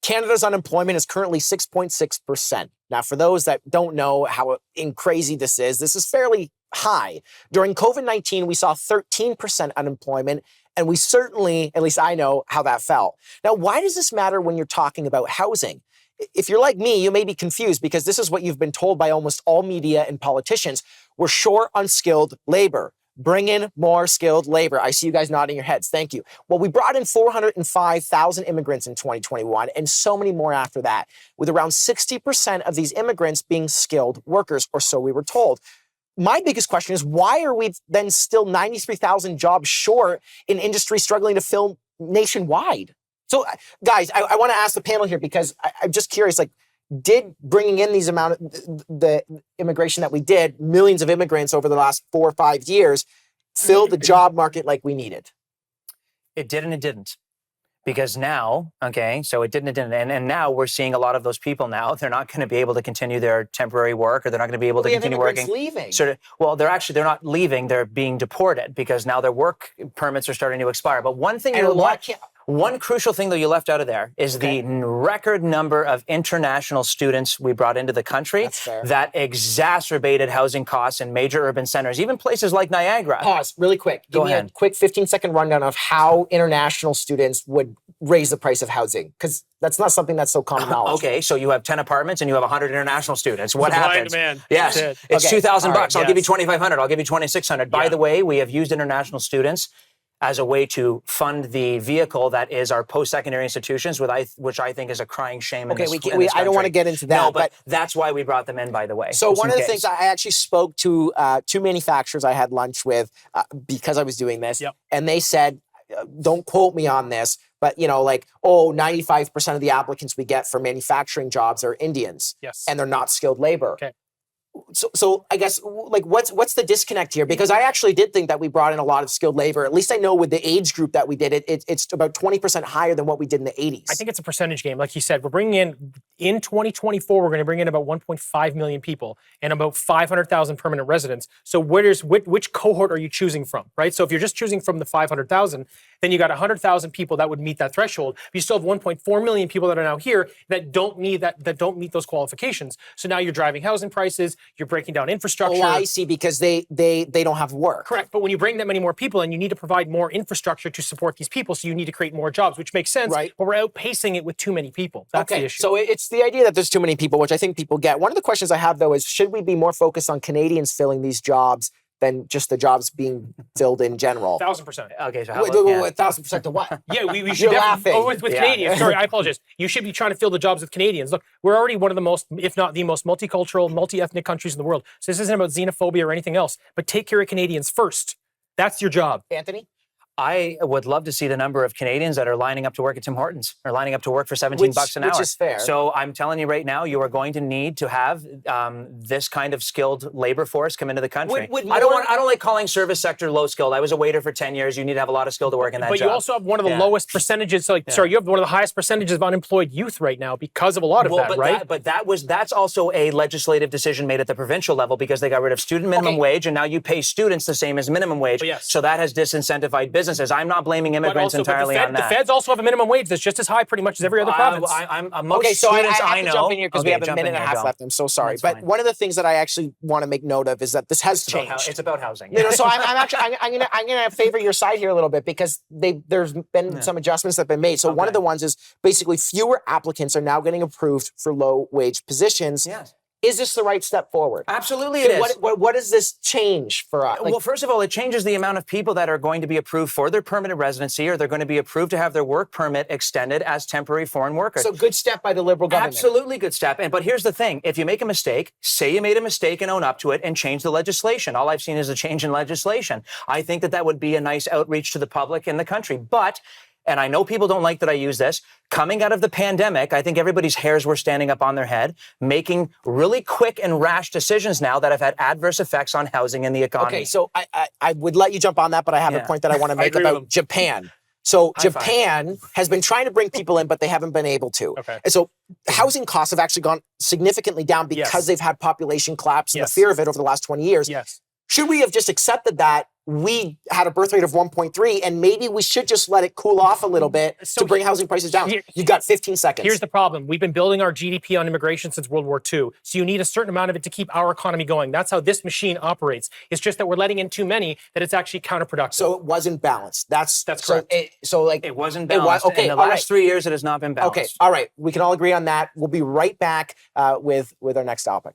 Canada's unemployment is currently 6.6%. Now, for those that don't know how crazy this is fairly high. During COVID-19, we saw 13% unemployment, and we certainly, at least I know, how that felt. Now, why does this matter when you're talking about housing? If you're like me, you may be confused because this is what you've been told by almost all media and politicians. We're short on skilled labor. Bring in more skilled labor. I see you guys nodding your heads. Thank you. Well, we brought in 405,000 immigrants in 2021 and so many more after that, with around 60% of these immigrants being skilled workers, or so we were told. My biggest question is, why are we then still 93,000 jobs short in industry struggling to fill nationwide? So, guys, I want to ask the panel here because I'm just curious, like, did bringing in these amount of the immigration that we did, millions of immigrants over the last 4 or 5 years, fill the job market like we needed? It did and it didn't. Because now, okay, so it didn't, and now we're seeing a lot of those people now, they're not going to be able to continue their temporary work, or they're not going to be able to continue working. Leaving. Well, they're not leaving, they're being deported because now their work permits are starting to expire. But one thing one crucial thing, though, you left out of there is the record number of international students we brought into the country that exacerbated housing costs in major urban centers, even places like Niagara. Pause really quick. Give me a quick 15-second rundown of how international students would raise the price of housing, because that's not something that's so common knowledge. Okay, so you have 10 apartments and you have 100 international students. What happens? Demand. Yes, it's $2,000. I'll give you $2,500. I'll give you $2,600. By the way, we have used international students as a way to fund the vehicle that is our post-secondary institutions, which I think is a crying shame in this country. I don't want to get into that. No, but that's why we brought them in, by the way. So one of the things, I actually spoke to two manufacturers I had lunch with because I was doing this, and they said, don't quote me on this, but 95% of the applicants we get for manufacturing jobs are Indians, and they're not skilled labor. Okay. So I guess, like, what's the disconnect here? Because I actually did think that we brought in a lot of skilled labor. At least I know with the age group that we did, it's about 20% higher than what we did in the 80s. I think it's a percentage game. Like you said, we're bringing in 2024, we're going to bring in about 1.5 million people and about 500,000 permanent residents. So which cohort are you choosing from, right? So if you're just choosing from the 500,000, then you got 100,000 people that would meet that threshold. But you still have 1.4 million people that are now here that don't meet those qualifications. So now you're driving housing prices. You're breaking down infrastructure. Oh, I see, because they don't have work. Correct. But when you bring that many more people in, you need to provide more infrastructure to support these people. So you need to create more jobs, which makes sense. Right. But we're outpacing it with too many people. That's the issue. So it's the idea that there's too many people, which I think people get. One of the questions I have, though, is should we be more focused on Canadians filling these jobs than just the jobs being filled in general? 1,000%. Okay, so wait, 1,000% to what? Yeah, we should with Canadians. Sorry, I apologize. You should be trying to fill the jobs with Canadians. Look, we're already one of the most, if not the most multicultural, multi-ethnic countries in the world. So this isn't about xenophobia or anything else, but take care of Canadians first. That's your job. Anthony? I would love to see the number of Canadians that are lining up to work at Tim Hortons or lining up to work for $17 an hour. Which is fair. So I'm telling you right now, you are going to need to have this kind of skilled labor force come into the country. I don't like calling service sector low skilled. I was a waiter for 10 years. You need to have a lot of skill to work in that job. But you also have one of the lowest percentages. So sorry, you have one of the highest percentages of unemployed youth right now because of a lot of that, right? That's also a legislative decision made at the provincial level because they got rid of student minimum wage, and now you pay students the same as minimum wage. So that has disincentivized businesses. I'm not blaming immigrants entirely on that. The feds also have a minimum wage that's just as high pretty much as every other province. So I have to jump in here because we have a minute and a half left. I'm so sorry. But one of the things that I actually want to make note of is that this has changed. It's about housing. So I'm gonna favor your side here a little bit because there's been some adjustments that have been made. So one of the ones is basically fewer applicants are now getting approved for low wage positions. Yes. Is this the right step forward? Absolutely it is. What does this change for us? Well, first of all, it changes the amount of people that are going to be approved for their permanent residency, or they're going to be approved to have their work permit extended as temporary foreign workers. So good step by the Liberal government. Absolutely good step. But here's the thing. If you make a mistake, say you made a mistake and own up to it and change the legislation. All I've seen is a change in legislation. I think that would be a nice outreach to the public in the country. But and I know people don't like that I use this, coming out of the pandemic, I think everybody's hairs were standing up on their head, making really quick and rash decisions now that have had adverse effects on housing and the economy. Okay, so I would let you jump on that, but I have a point that I want to make about Japan. So Japan has been trying to bring people in, but they haven't been able to. Okay. And so housing costs have actually gone significantly down because they've had population collapse and the fear of it over the last 20 years. Yes. Should we have just accepted that we had a birth rate of 1.3, and maybe we should just let it cool off a little bit to bring housing prices down. You got 15 seconds. Here's the problem. We've been building our GDP on immigration since World War II. So you need a certain amount of it to keep our economy going. That's how this machine operates. It's just that we're letting in too many that it's actually counterproductive. So it wasn't balanced. That's correct. It wasn't balanced. Okay, in the last 3 years, it has not been balanced. Okay, all right. We can all agree on that. We'll be right back with our next topic.